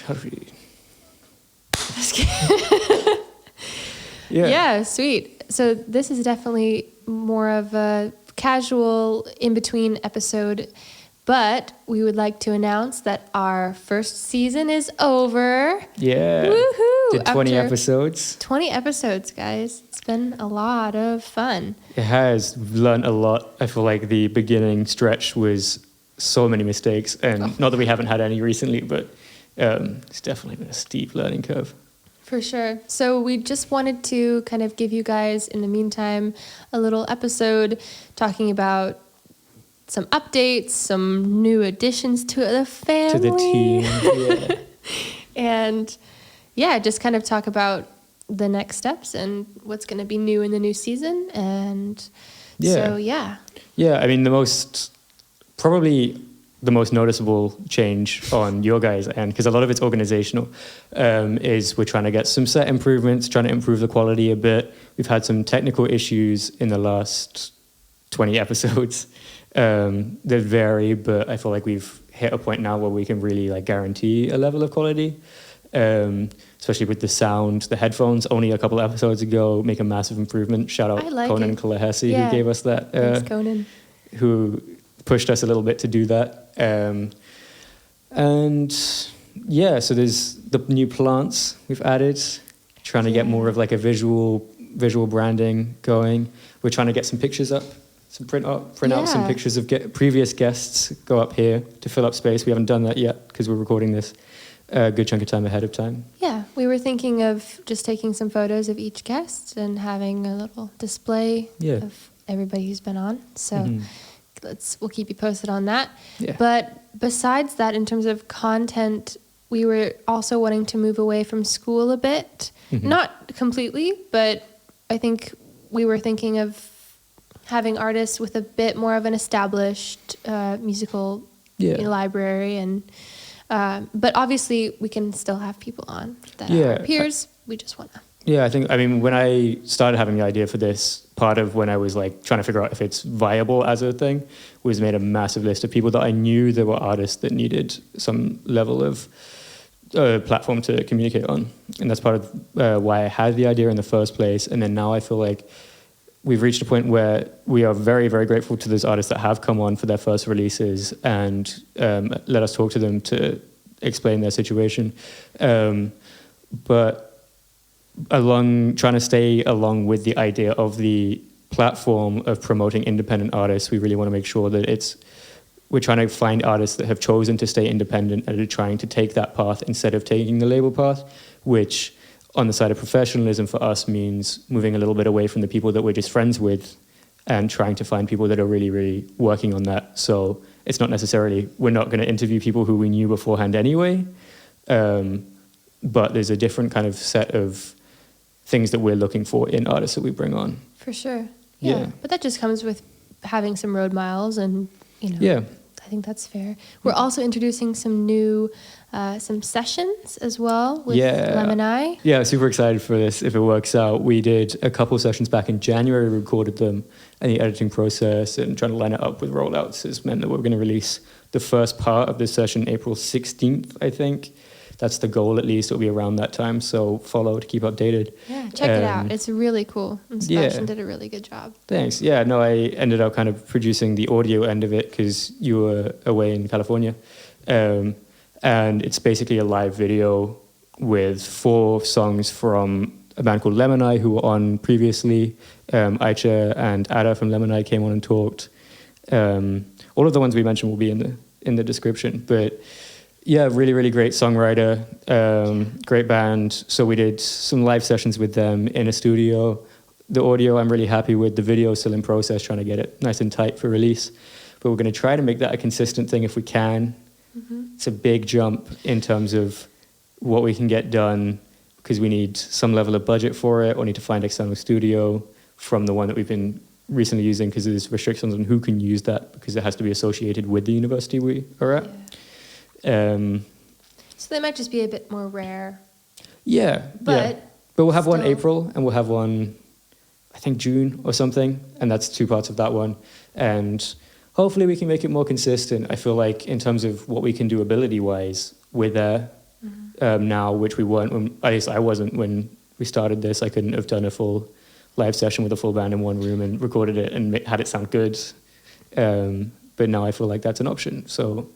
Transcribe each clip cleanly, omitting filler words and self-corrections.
Hurry. Yeah, sweet. So this is definitely more of a casual in-between episode, but we would like to announce that our first season is over. Yeah. Woohoo! Did 20 After episodes. 20 episodes, guys. It's been a lot of fun. It has. We've learned a lot. I feel like the beginning stretch was so many mistakes, and not that we haven't had any recently, but it's definitely been a steep learning curve. For sure. So we just wanted to kind of give you guys, in the meantime, a little episode talking about some updates, some new additions to the family. To the team, yeah. And yeah, just kind of talk about the next steps and what's going to be new in the new season. And so, yeah. Yeah, I mean, probably the most noticeable change on your guys' end, because a lot of it's organizational, is we're trying to get some set improvements, trying to improve the quality a bit. We've had some technical issues in the last 20 episodes that vary, but I feel like we've hit a point now where we can really like guarantee a level of quality, especially with the sound. The headphones only a couple episodes ago make a massive improvement. Shout out Conan Kalahesi, who gave us that. Thanks, Conan. Who pushed us a little bit to do that. And yeah, so there's the new plants we've added, trying to get more of like a visual branding going. We're trying to get some pictures up, print out some pictures of previous guests, go up here to fill up space. We haven't done that yet because we're recording this a good chunk of time ahead of time. Yeah, we were thinking of just taking some photos of each guest and having a little display of everybody who's been on. So we'll keep you posted on that. Yeah. But besides that, in terms of content, we were also wanting to move away from school a bit. Not completely, but I think we were thinking of having artists with a bit more of an established musical library. And but obviously we can still have people on that are our peers. We just want to. Yeah, I mean, when I started having the idea for this, part of when I was like trying to figure out if it's viable as a thing was made a massive list of people that I knew there were artists that needed some level of platform to communicate on. And that's part of why I had the idea in the first place. And then now I feel like we've reached a point where we are very, very grateful to those artists that have come on for their first releases and let us talk to them to explain their situation. But trying to stay along with the idea of the platform of promoting independent artists, we really want to make sure that we're trying to find artists that have chosen to stay independent and are trying to take that path instead of taking the label path, which on the side of professionalism for us means moving a little bit away from the people that we're just friends with and trying to find people that are really, really working on that. So it's not necessarily, we're not going to interview people who we knew beforehand anyway, but there's a different kind of set of things that we're looking for in artists that we bring on. For sure. Yeah. But that just comes with having some road miles and, I think that's fair. We're also introducing some new, some sessions as well with Lemon Eye. Yeah, super excited for this if it works out. We did a couple sessions back in January, recorded them, and the editing process and trying to line it up with rollouts has meant that we're going to release the first part of this session April 16th, I think. That's the goal, at least. It'll be around that time, so follow to keep updated. Yeah, check it out. It's really cool. And Sebastian did a really good job. Thanks. Yeah, no, I ended up kind of producing the audio end of it because you were away in California. And it's basically a live video with 4 songs from a band called Lemon Eye, who were on previously. Aicha and Ada from Lemon Eye came on and talked. All of the ones we mentioned will be in the description, but yeah, really, really great songwriter, great band. So we did some live sessions with them in a studio. The audio I'm really happy with. The video is still in process, trying to get it nice and tight for release. But we're going to try to make that a consistent thing if we can. It's a big jump in terms of what we can get done because we need some level of budget for it or need to find external studio from the one that we've been recently using because there's restrictions on who can use that because it has to be associated with the university we are at. So they might just be a bit more rare. But we'll have one April and we'll have one, I think, June or something. And that's 2 parts of that one. And hopefully we can make it more consistent. I feel like in terms of what we can do ability-wise, we're there. now, which we weren't when, at least I wasn't when we started this. I couldn't have done a full live session with a full band in one room and recorded it and had it sound good. But now I feel like that's an option. So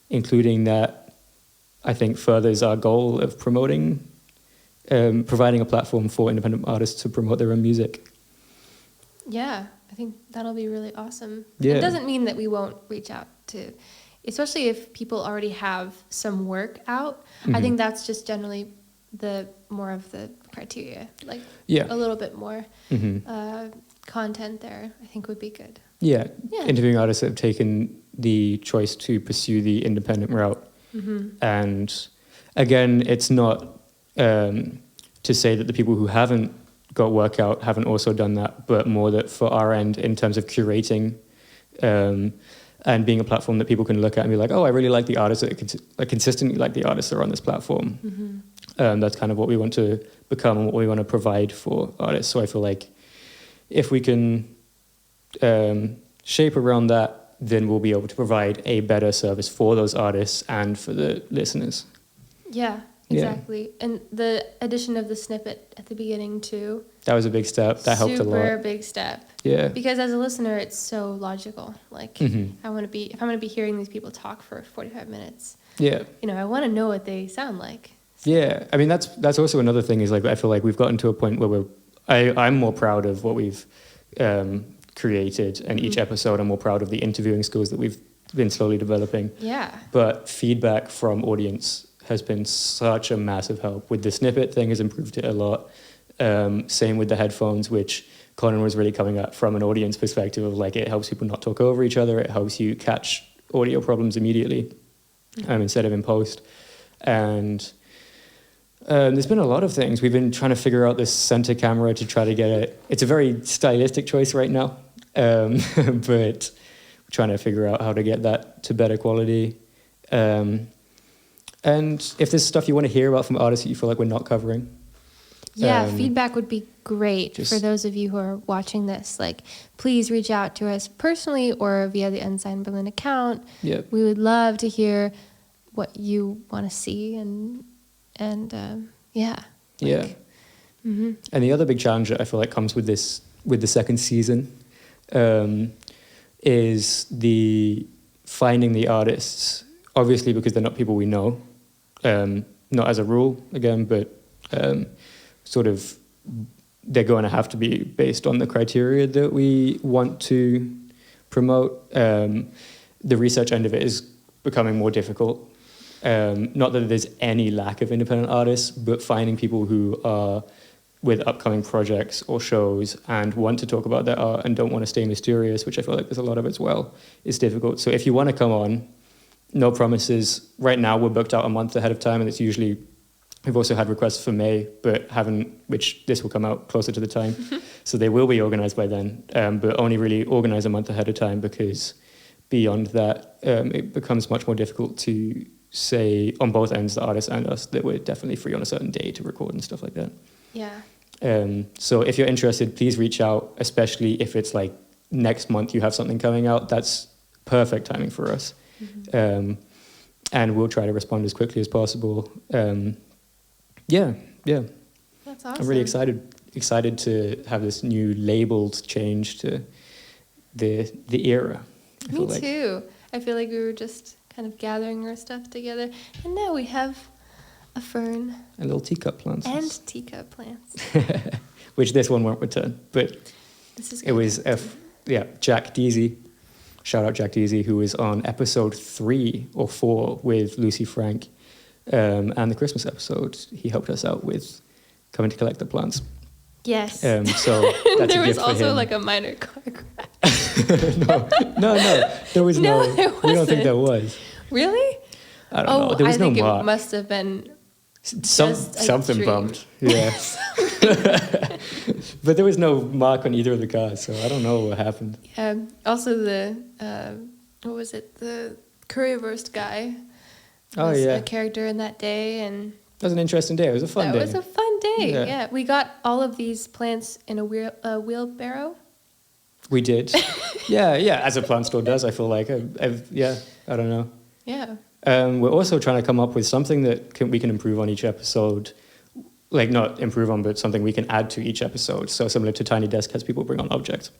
including that, I think furthers our goal of promoting, providing a platform for independent artists to promote their own music. Yeah, I think that'll be really awesome. Yeah. It doesn't mean that we won't reach out to, especially if people already have some work out. I think that's just generally the more of the criteria, like a little bit more content there, I think would be good. Yeah. Interviewing artists that have taken the choice to pursue the independent route. And again, it's not to say that the people who haven't got work out haven't also done that, but more that for our end, in terms of curating and being a platform that people can look at and be like, oh, I really like the artists, I consistently like the artists that are on this platform. That's kind of what we want to become and what we want to provide for artists. So I feel like if we can shape around that, then we'll be able to provide a better service for those artists and for the listeners. Yeah, exactly. And the addition of the snippet at the beginning too. That was a big step. That helped a lot. Super big step. Yeah. Because as a listener, it's so logical. Like if I'm going to be hearing these people talk for 45 minutes. Yeah. You know, I want to know what they sound like. So. Yeah. I mean, that's also another thing is like, I feel like we've gotten to a point where I'm more proud of what we've created, and each episode I'm more proud of the interviewing skills that we've been slowly developing. Yeah. But feedback from audience has been such a massive help. With the snippet thing has improved it a lot. Same with the headphones, which Conan was really coming at from an audience perspective of like, it helps people not talk over each other. It helps you catch audio problems immediately instead of in post. And there's been a lot of things. We've been trying to figure out this center camera to try to get it. It's a very stylistic choice right now, but we're trying to figure out how to get that to better quality. And if there's stuff you want to hear about from artists that you feel like we're not covering. Feedback would be great for those of you who are watching this. Like, please reach out to us personally or via the Unsigned Berlin account. Yep. We would love to hear what you want to see and And the other big challenge that I feel like comes with the second season is the finding the artists, obviously because they're not people we know, not as a rule again, but sort of they're going to have to be based on the criteria that we want to promote. The research end of it is becoming more difficult. Not that there's any lack of independent artists, but finding people who are with upcoming projects or shows and want to talk about their art and don't want to stay mysterious, which I feel like there's a lot of as well, is difficult. So if you want to come on, no promises. Right now we're booked out a month ahead of time, and it's usually, we've also had requests for May, but which this will come out closer to the time. So they will be organized by then, but only really organize a month ahead of time, because beyond that, it becomes much more difficult to say on both ends, the artists and us, that we're definitely free on a certain day to record and stuff like that. Yeah. So if you're interested, please reach out, especially if it's like next month you have something coming out. That's perfect timing for us. Mm-hmm. And we'll try to respond as quickly as possible. Yeah. That's awesome. I'm really excited to have this new labeled change to the era. Me too. I feel like we were just kind of gathering our stuff together, and now we have a fern. And little teacup plants. And teacup plants. Which this one won't return, but this is it was Jack Deasy. Shout out Jack Deasy, who was on episode 3 or 4 with Lucy Frank, and the Christmas episode. He helped us out with coming to collect the plants. Yes. So that's there a was gift also for him. like a minor car crash. No. There was no. There wasn't. We don't think there was. Really? I don't know. There was I think no mark. It must have been something bumped. Yeah. But there was no mark on either of the cars, so I don't know what happened. Also, the what was it? The currywurst guy. Was a character in that day, and that was an interesting day. It was a fun day. It was a fun day. Yeah, we got all of these plants in a wheelbarrow. We did. yeah, as a plant store does. I feel like I don't know. Yeah. We're also trying to come up with something that we can improve on each episode. Like, not improve on, but something we can add to each episode. So similar to Tiny Desk has people bring on objects.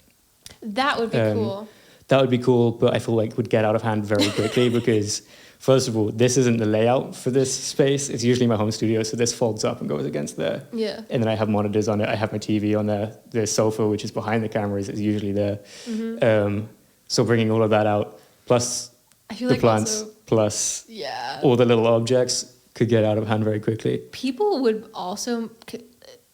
That would be cool. That would be cool, but I feel like would get out of hand very quickly because, first of all, this isn't the layout for this space. It's usually my home studio, so this folds up and goes against there. Yeah. And then I have monitors on it. I have my TV on there. The sofa, which is behind the cameras, is usually there. Mm-hmm. So bringing all of that out, plus the plants, plus all the little objects, could get out of hand very quickly. People would also,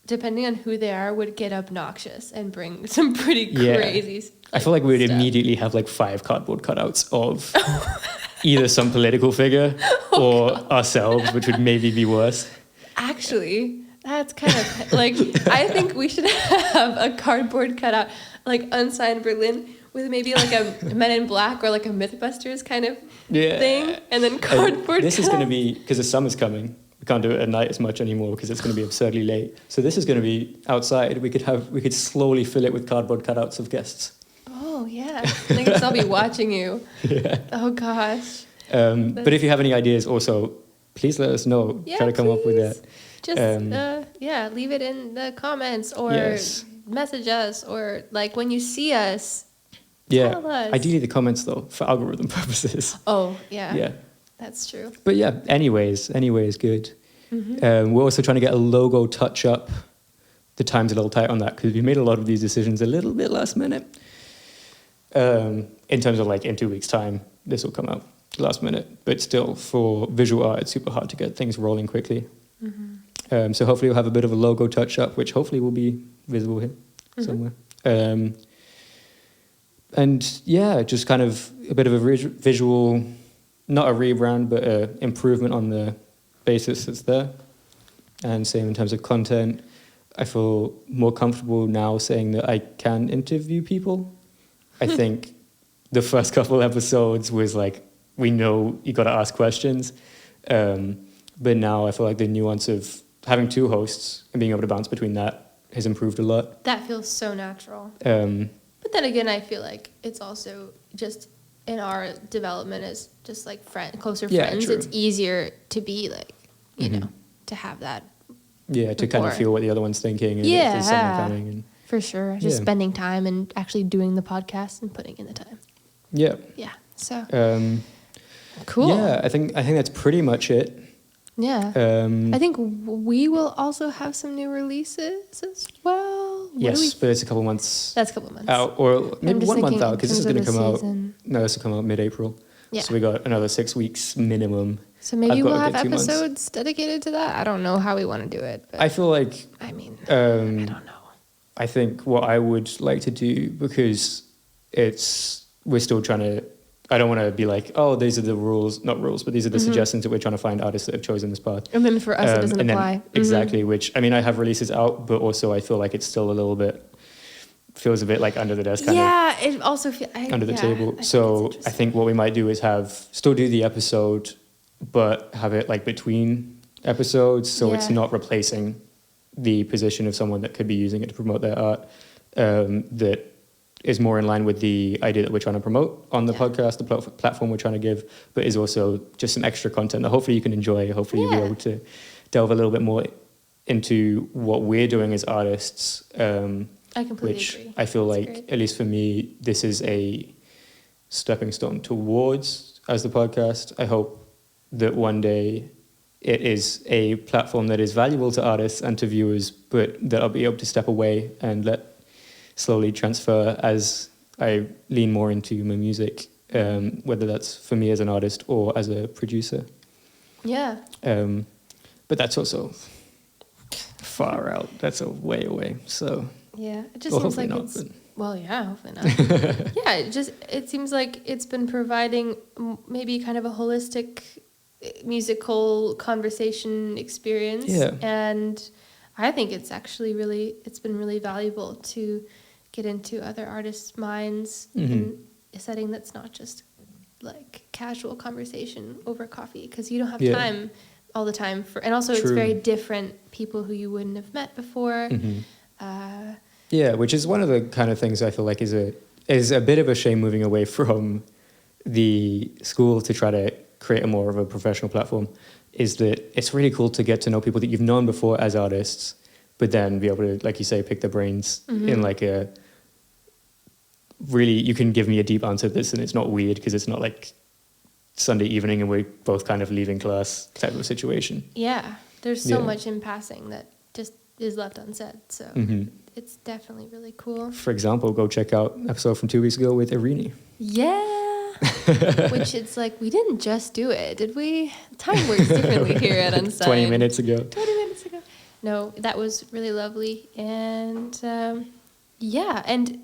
depending on who they are, would get obnoxious and bring some pretty crazy stuff. I feel like we would immediately have like 5 cardboard cutouts of either some political figure or ourselves, which would maybe be worse. Actually, that's kind of like, I think we should have a cardboard cutout, like Unsigned Berlin, with maybe like a Men in Black or like a Mythbusters kind of thing, and then cardboard. This is going to be, because the summer's coming, we can't do it at night as much anymore because it's going to be absurdly late. So this is going to be outside. We could slowly fill it with cardboard cutouts of guests. Oh yeah, I think I'll be watching you. Yeah. Oh gosh. But if you have any ideas, also please let us know. Yeah, try to come up with that. Just leave it in the comments or message us, or like when you see us. Tell us. Ideally the comments though, for algorithm purposes. Oh yeah. That's true. But yeah, anyways is good. Mm-hmm. We're also trying to get a logo touch up. The time's a little tight on that because we made a lot of these decisions a little bit last minute. In terms of like in 2 weeks' time, this will come out last minute. But still, for visual art, it's super hard to get things rolling quickly. Mm-hmm. So hopefully we'll have a bit of a logo touch up, which hopefully will be visible here somewhere. And yeah, just kind of a bit of a visual, not a rebrand, but an improvement on the basis that's there. And same in terms of content. I feel more comfortable now saying that I can interview people. I think the first couple episodes was like, we know you got to ask questions. But now I feel like the nuance of having 2 hosts and being able to bounce between that has improved a lot. That feels so natural. But then again, I feel like it's also just in our development as just like closer friends. True. It's easier to be like, you know, to have that. Yeah, to kind of feel what the other one's thinking. And if there's something coming. And, for sure. Just spending time and actually doing the podcast and putting in the time. Yeah. Yeah. So. Cool. Yeah, I think that's pretty much it. Yeah. I think we will also have some new releases as well. Yes, but it's a couple months. That's a couple months out, or maybe 1 month out, because this is going to come out. No, this will come out mid-April. Yeah. So we got another 6 weeks minimum. So maybe we'll have episodes dedicated to that. I don't know how we want to do it. But I feel like. I mean, I don't know. I think what I would like to do, because we're still trying to. I don't want to be like, oh, these are the rules, not rules, but these are the suggestions that we're trying to find artists that have chosen this path. And then for us, it doesn't apply. Exactly, which, I mean, I have releases out, but also I feel like it's still a little bit, feels a bit like under the desk kind of. Yeah, it also feels... Under the table. I think what we might do is still do the episode, but have it like between episodes, so it's not replacing the position of someone that could be using it to promote their art, that is more in line with the idea that we're trying to promote on the podcast, the platform we're trying to give, but is also just some extra content that hopefully you can enjoy. Hopefully you'll be able to delve a little bit more into what we're doing as artists. I completely agree. I feel like, at least for me, this is a stepping stone towards as the podcast. I hope that one day it is a platform that is valuable to artists and to viewers, but that I'll be able to step away and let slowly transfer as I lean more into my music, whether that's for me as an artist or as a producer. Yeah. But that's also far out. That's a way away. So yeah, it just seems like it's. Well, yeah, hopefully not. Yeah, it seems like it's been providing maybe kind of a holistic musical conversation experience. Yeah. And I think it's been really valuable to get into other artists' minds in a setting that's not just like casual conversation over coffee, because you don't have time all the time and also it's very different people who you wouldn't have met before. Which is one of the kind of things I feel like is a bit of a shame moving away from the school to try to create a more of a professional platform, is that it's really cool to get to know people that you've known before as artists, but then be able to, like you say, pick their brains in like a really, you can give me a deep answer to this and it's not weird because it's not like Sunday evening and we're both kind of leaving class type of situation. Yeah, there's so much in passing that just is left unsaid. So it's definitely really cool. For example, go check out an episode from 2 weeks ago with Irini. Yeah. Which it's like, we didn't just do it, did we? Time works differently here at Unsigned. 20 minutes ago. 20 minutes ago. No, that was really lovely. And and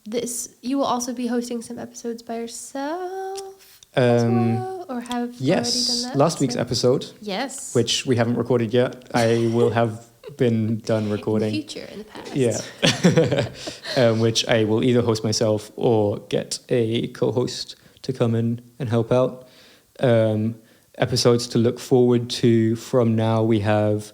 this, you will also be hosting some episodes by yourself as well? Or have already done that? Last week's episode. Yes. Which we haven't recorded yet. I will have been done recording. In the future, in the past. Yeah. Which I will either host myself or get a co-host to come in and help out. Episodes to look forward to from now, we have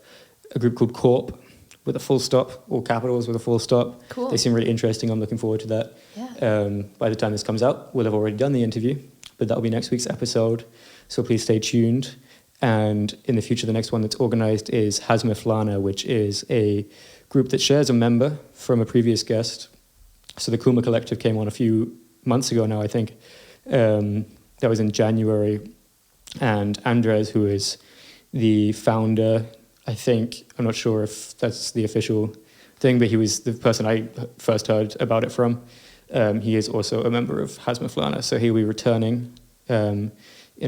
a group called Corp with a full stop, all capitals with a full stop. Cool. They seem really interesting. I'm looking forward to that. Yeah. By the time this comes out, we'll have already done the interview, but that'll be next week's episode. So please stay tuned. And in the future, the next one that's organized is Hazmeflana, which is a group that shares a member from a previous guest. So the Kuma Collective came on a few months ago now, I think. That was in January. And Andres, who is the founder, I think, I'm not sure if that's the official thing, but he was the person I first heard about it from. He is also a member of Hazmeflana, so he'll be returning in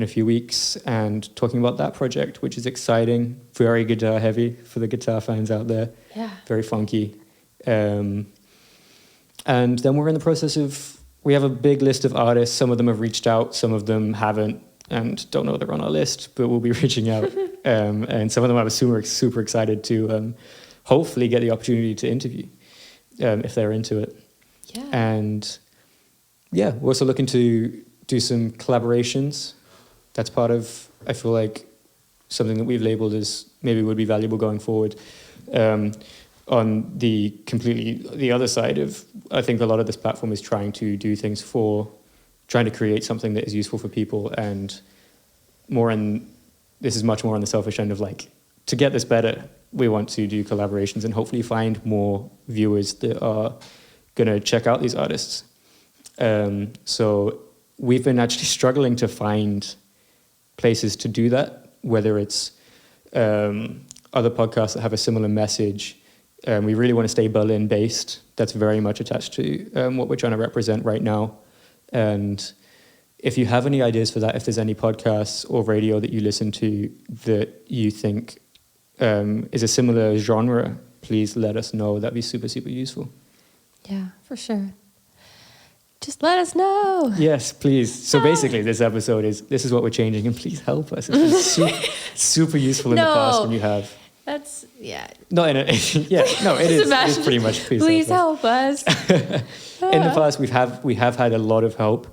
a few weeks and talking about that project, which is exciting, very guitar heavy for the guitar fans out there. Yeah. Very funky. And then we're in the process of, we have a big list of artists. Some of them have reached out, some of them haven't, and don't know they're on our list, but we'll be reaching out. And some of them I was super excited to hopefully get the opportunity to interview if they're into it. Yeah. And yeah, we're also looking to do some collaborations. That's part of, I feel like, something that we've labeled as maybe would be valuable going forward. On the other side of, I think a lot of this platform is trying to do things trying to create something that is useful for people, and this is much more on the selfish end of like, to get this better, we want to do collaborations and hopefully find more viewers that are going to check out these artists. So we've been actually struggling to find places to do that, whether it's other podcasts that have a similar message. We really want to stay Berlin based. That's very much attached to what we're trying to represent right now. And if you have any ideas for that, if there's any podcasts or radio that you listen to that you think is a similar genre, please let us know. That'd be super useful. Yeah, for sure. Just let us know. Yes, please. So basically, this is what we're changing, and please help us. It's been super useful in the past when you have. That's, yeah. No, it is pretty much. Please help us. In the past, we have had a lot of help.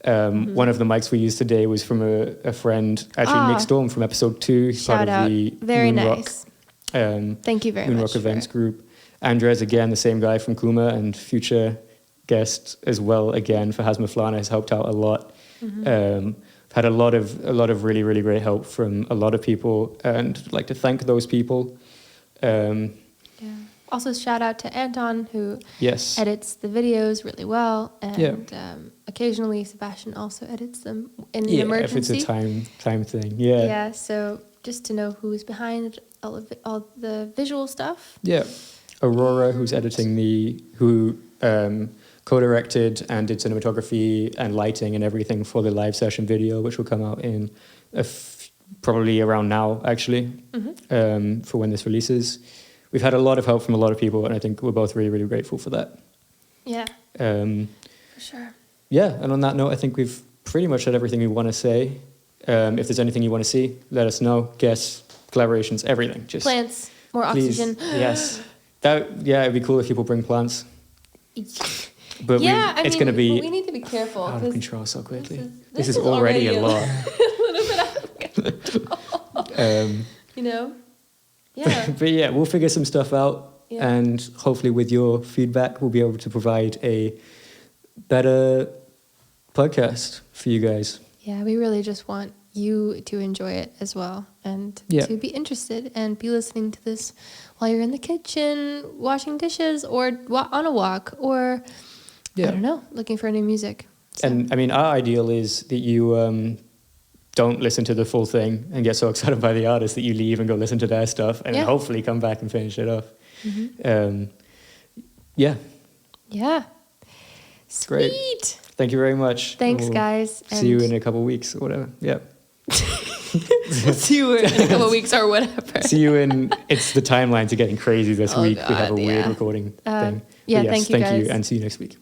One of the mics we used today was from a friend, actually Nick Storm from episode 2. He's Shout part out. of the Very Moonrock, nice. Thank you very much. Moonrock events group. Andres, again, the same guy from Kuma and future guest as well, again, for Hazmeflana, has helped out a lot. Had a lot of really great help from a lot of people, and I'd like to thank those people. Also, shout out to Anton, who yes. edits the videos really well, and occasionally Sebastian also edits them in an emergency. If it's a time thing. Yeah. So just to know who's behind all the visual stuff. Yeah. Aurora, who's editing who co-directed and did cinematography and lighting and everything for the live session video, which will come out in probably around now, actually, for when this releases. We've had a lot of help from a lot of people, and I think we're both really grateful for that. Yeah, for sure. Yeah, and on that note, I think we've pretty much said everything we want to say. If there's anything you want to see, let us know. Guests, collaborations, everything. Just plants, more please, oxygen. Yes. It'd be cool if people bring plants. But it's going to be... We need to be careful. Out of control so quickly. This is already a lot. A little bit out of control. Yeah. But yeah, we'll figure some stuff out. Yeah. And hopefully with your feedback, we'll be able to provide a better podcast for you guys. Yeah, we really just want you to enjoy it as well, and to be interested and be listening to this while you're in the kitchen, washing dishes, or on a walk, or I don't know, looking for new music. So. And I mean, our ideal is that you don't listen to the full thing and get so excited by the artist that you leave and go listen to their stuff, and then hopefully come back and finish it off. Yeah. Sweet. Great. Thank you very much. Thanks, guys. See you in a couple of weeks or whatever. Yeah. See you in a couple of weeks or whatever. See you in. It's the timelines are getting crazy this week. God, we have a weird recording thing. Yeah, yes, thank you, guys. And see you next week.